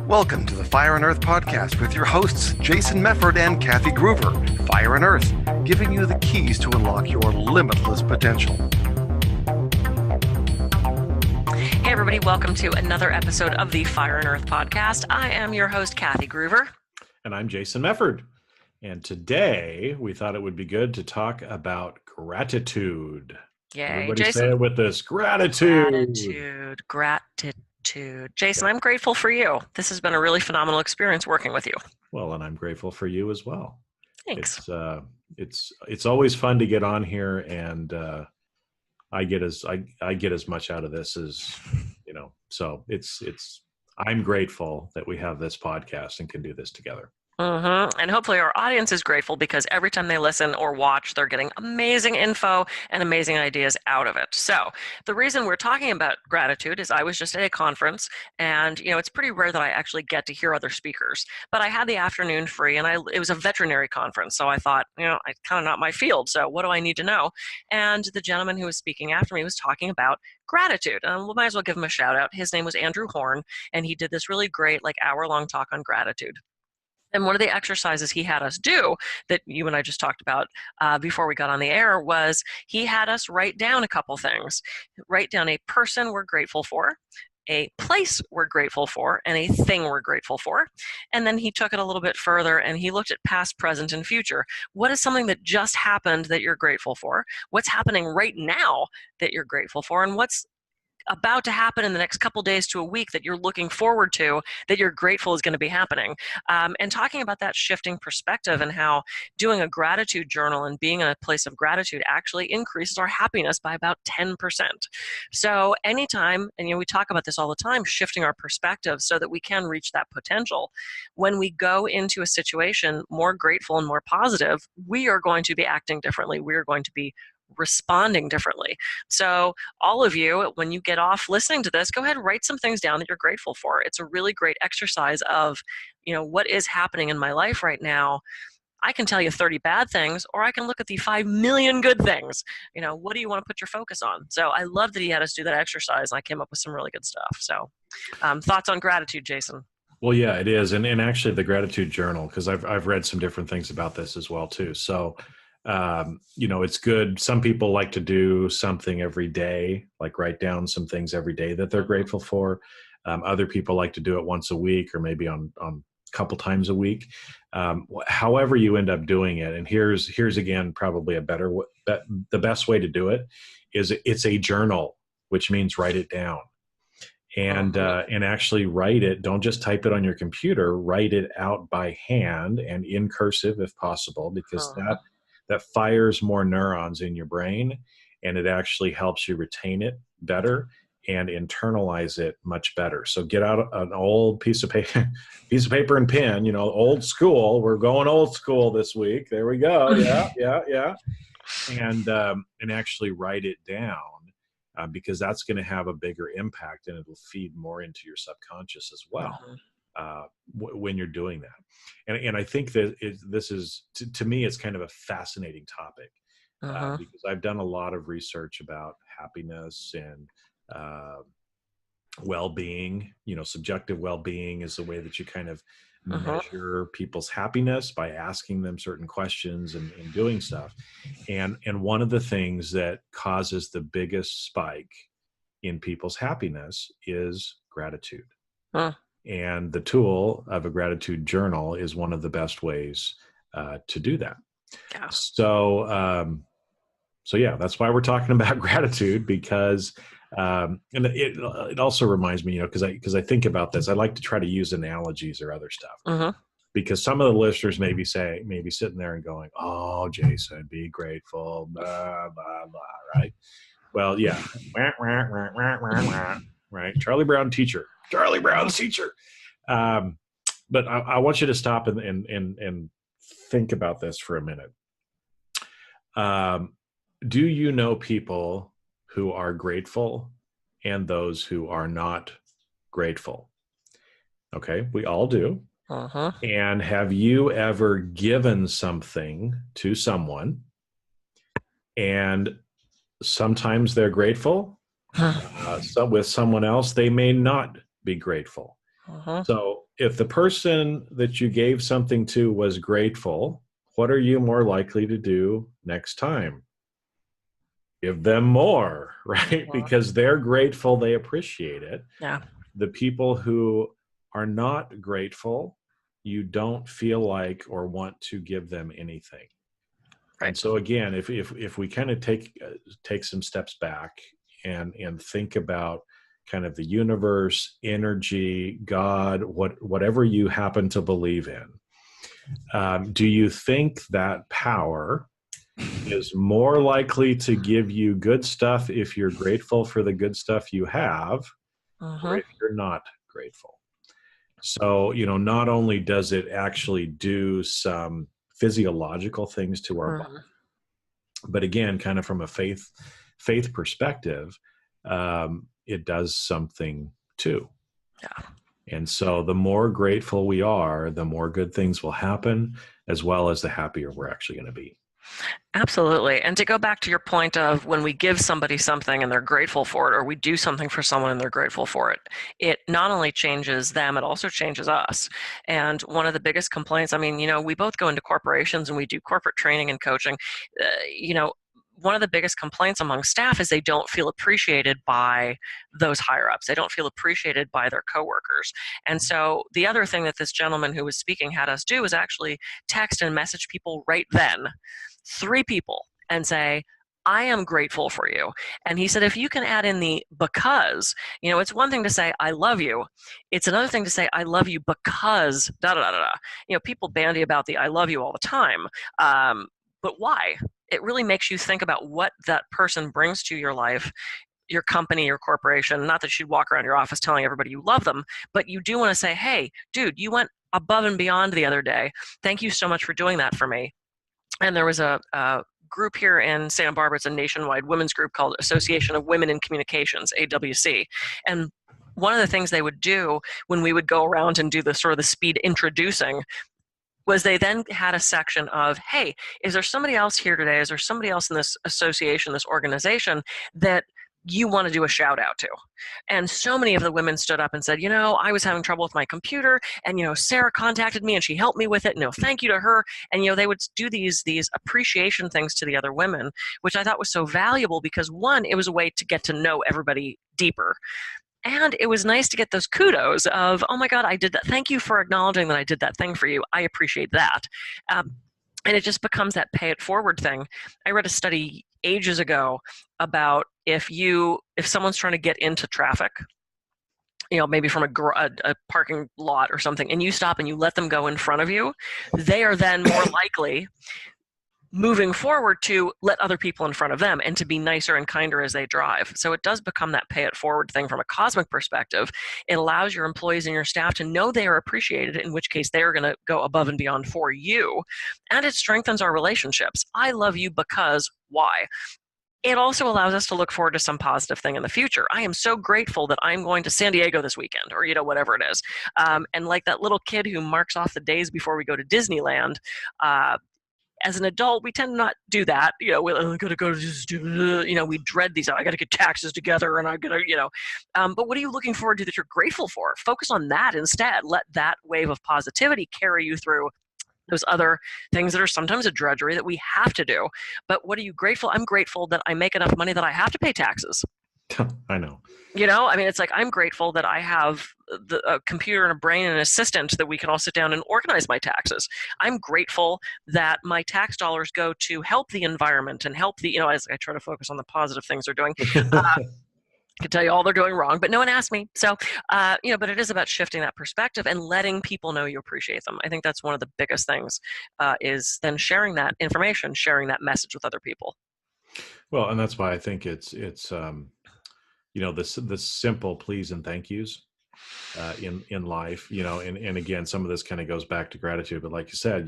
Welcome to the Fire and Earth podcast with your hosts, Jason Mefford and Kathy Groover. Fire and Earth, giving you the keys to unlock your limitless potential. Hey everybody, welcome to another episode of the Fire and Earth podcast. I am your host, Kathy Groover. And I'm Jason Mefford. And today we thought it would be good to talk about gratitude. Yay, Everybody Jason. say it with us. Gratitude. Gratitude. Jason, I'm grateful for you. This has been a really phenomenal experience working with you. Well, and I'm grateful for you as well. Thanks. It's always fun to get on here, and I get as much out of this as So I'm grateful that we have this podcast and can do this together. And hopefully our audience is grateful because every time they listen or watch, they're getting amazing info and amazing ideas out of it. So the reason we're talking about gratitude is I was just at a conference, and it's pretty rare that I actually get to hear other speakers, but I had the afternoon free, and it was a veterinary conference. So I thought, it's kind of not my field. So what do I need to know? And the gentleman who was speaking after me was talking about gratitude. And we might as well give him a shout out. His name was Andrew Horn, and he did this really great hour-long talk on gratitude. And one of the exercises he had us do that you and I just talked about before we got on the air was he had us write down a couple things. Write down a person we're grateful for, a place we're grateful for, and a thing we're grateful for. And then he took it a little bit further and he looked at past, present, and future. What is something that just happened that you're grateful for? What's happening right now that you're grateful for? And what's about to happen in the next couple days to a week that you're looking forward to, that you're grateful is going to be happening. And talking about that shifting perspective and how doing a gratitude journal and being in a place of gratitude actually increases our happiness by about 10%. So anytime, and we talk about this all the time, shifting our perspective so that we can reach that potential. When we go into a situation more grateful and more positive, we are going to be acting differently. We are going to be responding differently. So all of you, when you get off listening to this, go ahead and write some things down that you're grateful for. It's a really great exercise of, what is happening in my life right now. I can tell you 30 bad things, or I can look at the 5 million good things. What do you want to put your focus on? So I love that he had us do that exercise, and I came up with some really good stuff. So thoughts on gratitude, Jason? Well, yeah, it is. And actually the gratitude journal, because I've read some different things about this as well too. So it's good. Some people like to do something every day, like write down some things every day that they're grateful for. Other people like to do it once a week or maybe on a couple times a week. However you end up doing it. And here's again, probably the best way to do it is it's a journal, which means write it down. And actually write it. Don't just type it on your computer, write it out by hand and in cursive if possible, because that fires more neurons in your brain, and it actually helps you retain it better and internalize it much better. So get out an old piece of paper and pen, old school. We're going old school this week. There we go. Yeah. And actually write it down because that's going to have a bigger impact, and it'll feed more into your subconscious as well. When you're doing that. And I think that this is, to me, it's kind of a fascinating topic because I've done a lot of research about happiness and well-being. Subjective well-being is the way that you kind of measure people's happiness by asking them certain questions and doing stuff. And one of the things that causes the biggest spike in people's happiness is gratitude. And the tool of a gratitude journal is one of the best ways to do that. Yeah. So yeah, that's why we're talking about gratitude, because and it also reminds me, because I think about this, I like to try to use analogies or other stuff. Because some of the listeners may be sitting there and going, "Oh, Jason, be grateful, blah blah blah," right? Well, yeah, right. Charlie Brown's teacher. But I want you to stop and think about this for a minute. Do you know people who are grateful and those who are not grateful? Okay, we all do. And have you ever given something to someone and sometimes they're grateful? So with someone else, they may not be grateful. So if the person that you gave something to was grateful, what are you more likely to do next time? Give them more, right? Because they're grateful, they appreciate it. Yeah. The people who are not grateful, you don't feel like or want to give them anything. Right. And so again, if we kind of take some steps back and think about kind of the universe, energy, God, whatever you happen to believe in, do you think that power is more likely to give you good stuff if you're grateful for the good stuff you have, or if you're not grateful? So, not only does it actually do some physiological things to our body, but again, kind of from a faith perspective, it does something too. Yeah. And so the more grateful we are, the more good things will happen, as well as the happier we're actually going to be. Absolutely. And to go back to your point of when we give somebody something and they're grateful for it, or we do something for someone and they're grateful for it, it not only changes them, it also changes us. And one of the biggest complaints, I mean, we both go into corporations and we do corporate training and coaching. One of the biggest complaints among staff is they don't feel appreciated by those higher ups. They don't feel appreciated by their coworkers. And so the other thing that this gentleman who was speaking had us do was actually text and message people right then, 3 people, and say, I am grateful for you. And he said, if you can add in the because, it's one thing to say, I love you. It's another thing to say, I love you because da da da da. People bandy about the I love you all the time. But why? It really makes you think about what that person brings to your life, your company, your corporation. Not that you'd walk around your office telling everybody you love them, but you do want to say, hey, dude, you went above and beyond the other day. Thank you so much for doing that for me. And there was a group here in Santa Barbara. It's a nationwide women's group called Association of Women in Communications, AWC. And one of the things they would do when we would go around and do the sort of the speed introducing was they then had a section of, hey, is there somebody else here today? Is there somebody else in this association, this organization that you want to do a shout out to? And so many of the women stood up and said, I was having trouble with my computer, and Sarah contacted me and she helped me with it, and thank you to her. And they would do these appreciation things to the other women, which I thought was so valuable because, one, it was a way to get to know everybody deeper. And it was nice to get those kudos of, oh my God, I did that. Thank you for acknowledging that I did that thing for you. I appreciate that. And it just becomes that pay it forward thing. I read a study ages ago about if someone's trying to get into traffic, maybe from a parking lot or something, and you stop and you let them go in front of you, they are then more likely moving forward to let other people in front of them and to be nicer and kinder as they drive. So it does become that pay it forward thing from a cosmic perspective. It allows your employees and your staff to know they are appreciated, in which case they are going to go above and beyond for you. And it strengthens our relationships. I love you because why? It also allows us to look forward to some positive thing in the future. I am so grateful that I'm going to San Diego this weekend, or whatever it is. And like that little kid who marks off the days before we go to Disneyland, as an adult, we tend to not do that. We're going to go to, we dread these. I got to get taxes together, and I got to, but what are you looking forward to that you're grateful for? Focus on that instead. Let that wave of positivity carry you through those other things that are sometimes a drudgery that we have to do. But what are you grateful? I'm grateful that I make enough money that I have to pay taxes. I know. It's like I'm grateful that I have a computer and a brain and an assistant that we can all sit down and organize my taxes. I'm grateful that my tax dollars go to help the environment and help the, as I try to focus on the positive things they're doing. I can tell you all they're doing wrong, but no one asked me. So, but it is about shifting that perspective and letting people know you appreciate them. I think that's one of the biggest things, is then sharing that information, sharing that message with other people. Well, and that's why I think it's the simple please and thank yous in life, and again, some of this kind of goes back to gratitude, but like you said,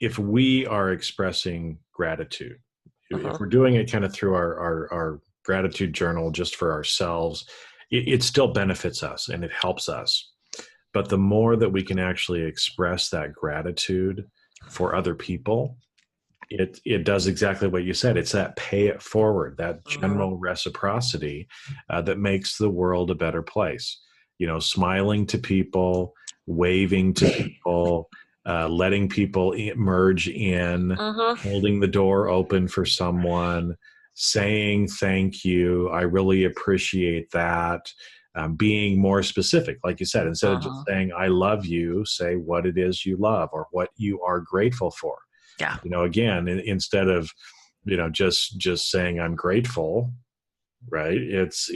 if we are expressing gratitude, if we're doing it kind of through our gratitude journal just for ourselves, it still benefits us and it helps us. But the more that we can actually express that gratitude for other people, it does exactly what you said. It's that pay it forward, that general reciprocity that makes the world a better place. smiling to people, waving to people, letting people merge in, holding the door open for someone, saying thank you. I really appreciate that. Being more specific, like you said, instead of just saying I love you, say what it is you love or what you are grateful for. Yeah. Again, instead of just saying I'm grateful, right? It's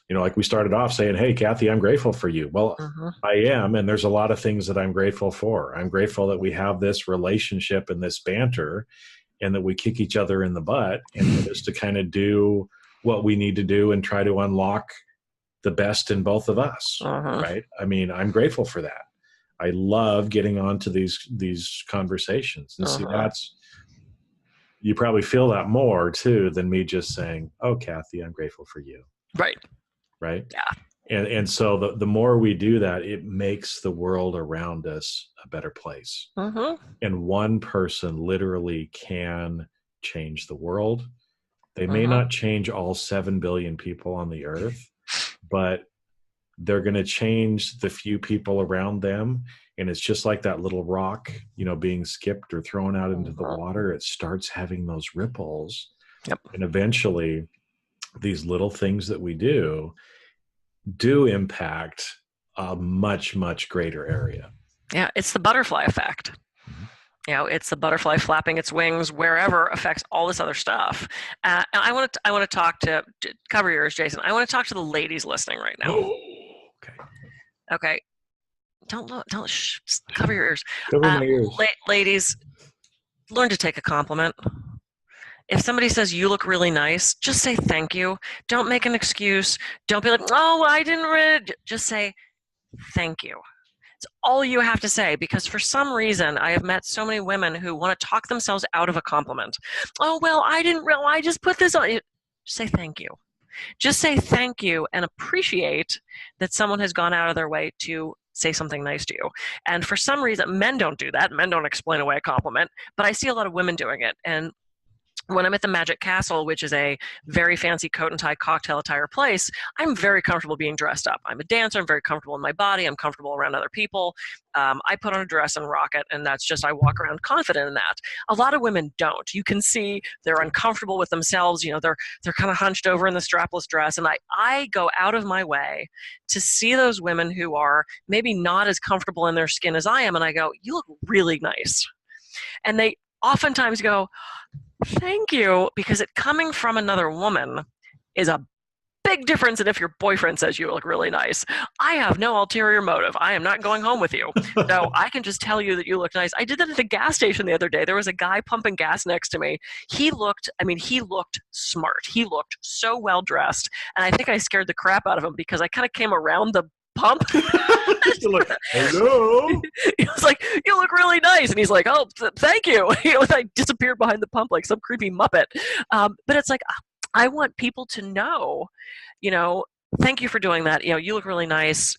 like we started off saying, hey, Kathy, I'm grateful for you. Well, I am, and there's a lot of things that I'm grateful for. I'm grateful that we have this relationship and this banter, and that we kick each other in the butt, and just to kind of do what we need to do and try to unlock the best in both of us, right? I mean, I'm grateful for that. I love getting onto these conversations, and see, you probably feel that more too than me just saying, "Oh, Kathy, I'm grateful for you." Right. Yeah. And so the more we do that, it makes the world around us a better place. And one person literally can change the world. They may not change all 7 billion people on the earth, but they're going to change the few people around them. And it's just like that little rock, being skipped or thrown out into the water. It starts having those ripples. Yep. And eventually these little things that we do impact a much, much greater area. Yeah. It's the butterfly effect. It's the butterfly flapping its wings wherever affects all this other stuff. And I want to talk to cover yours, Jason. I want to talk to the ladies listening right now. Okay. Don't cover your ears. Cover my ears. Ladies, learn to take a compliment. If somebody says you look really nice, just say thank you. Don't make an excuse. Don't be like, oh, I didn't read. Just say thank you. It's all you have to say, because for some reason I have met so many women who want to talk themselves out of a compliment. Oh, well, I just put this on. Just say thank you. Just say thank you and appreciate that someone has gone out of their way to say something nice to you. And for some reason, men don't do that. Men don't explain away a compliment, but I see a lot of women doing it. And when I'm at the Magic Castle, which is a very fancy coat and tie cocktail attire place, I'm very comfortable being dressed up. I'm a dancer. I'm very comfortable in my body. I'm comfortable around other people. I put on a dress and rock it, and that's just, I walk around confident in that. A lot of women don't. You can see they're uncomfortable with themselves. They're kind of hunched over in the strapless dress, and I go out of my way to see those women who are maybe not as comfortable in their skin as I am, and I go, you look really nice. And they oftentimes go, thank you, because it coming from another woman is a big difference than if your boyfriend says you look really nice. I have no ulterior motive. I am not going home with you. So I can just tell you that you look nice. I did that at the gas station the other day. There was a guy pumping gas next to me. He looked smart. He looked so well dressed. And I think I scared the crap out of him because I kind of came around the pump. Like, hello. He was like, you look really nice. And he's like, oh, thank you. I disappeared behind the pump like some creepy Muppet. But it's like, I want people to know, thank you for doing that. You look really nice.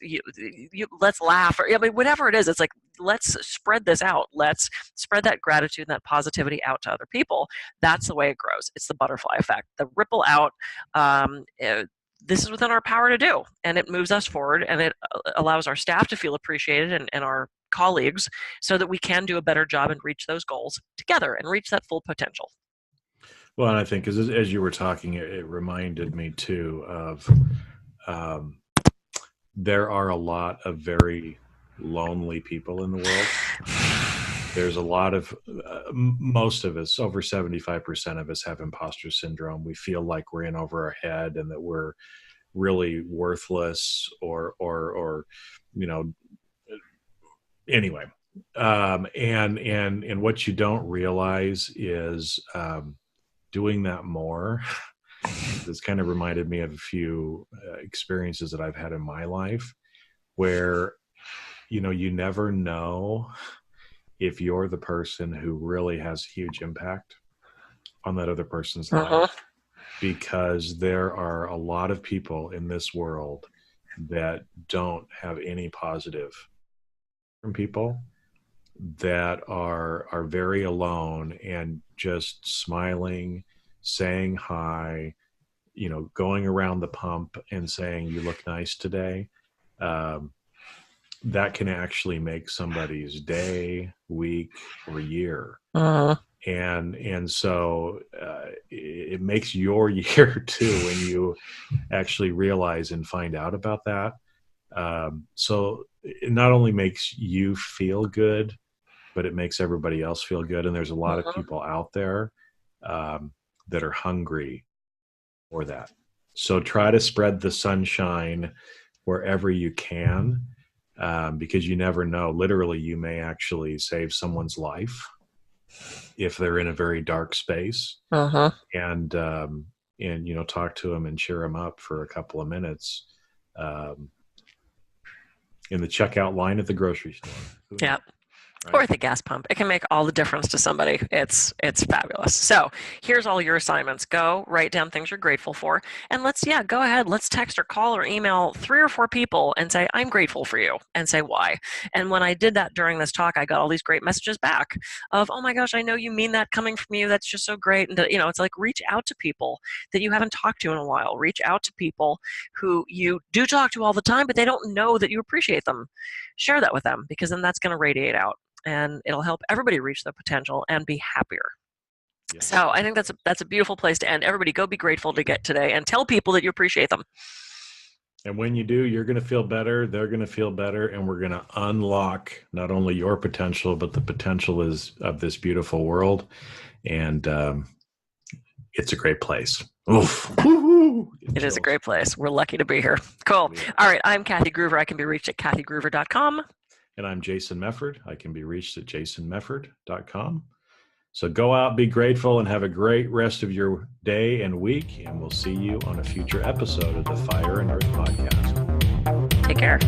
Let's laugh. Or whatever it is, it's like, let's spread this out. Let's spread that gratitude and that positivity out to other people. That's the way it grows. It's the butterfly effect, the ripple out. This is within our power to do, and it moves us forward, and it allows our staff to feel appreciated and our colleagues, so that we can do a better job and reach those goals together and reach that full potential. Well, and I think as you were talking, it reminded me too of there are a lot of very lonely people in the world. There's a lot of, most of us, over 75% of us have imposter syndrome. We feel like we're in over our head and that we're really worthless or anyway. And what you don't realize is doing that more. This kind of reminded me of a few experiences that I've had in my life where, you never know if you're the person who really has huge impact on that other person's life, because there are a lot of people in this world that don't have any positive from people, that are very alone and just smiling, saying hi, going around the pump and saying, you look nice today. that can actually make somebody's day, week, or year. And so it makes your year too when you actually realize and find out about that. So it not only makes you feel good, but it makes everybody else feel good. And there's a lot of people out there that are hungry for that. So try to spread the sunshine wherever you can, because you never know. Literally, you may actually save someone's life if they're in a very dark space. And talk to them and cheer them up for a couple of minutes in the checkout line at the grocery store. Yeah. Right? Or at the gas pump. It can make all the difference to somebody. It's fabulous. So here's all your assignments. Go write down things you're grateful for. And go ahead. Let's text or call or email 3 or 4 people and say, I'm grateful for you, and say why. And when I did that during this talk, I got all these great messages back of, oh my gosh, I know you mean that coming from you. That's just so great. And it's like, reach out to people that you haven't talked to in a while. Reach out to people who you do talk to all the time, but they don't know that you appreciate them. Share that with them, because then that's going to radiate out. And it'll help everybody reach their potential and be happier. Yes. So I think that's a beautiful place to end. Everybody go be grateful to get today and tell people that you appreciate them. And when you do, you're going to feel better. They're going to feel better. And we're going to unlock not only your potential, but the potential of this beautiful world. And it's a great place. Oof. It is a great place. We're lucky to be here. Cool. Yeah. All right. I'm Kathy Groover. I can be reached at kathygruver.com. And I'm Jason Mefford. I can be reached at jasonmefford.com. So go out, be grateful, and have a great rest of your day and week. And we'll see you on a future episode of the Fire and Earth podcast. Take care.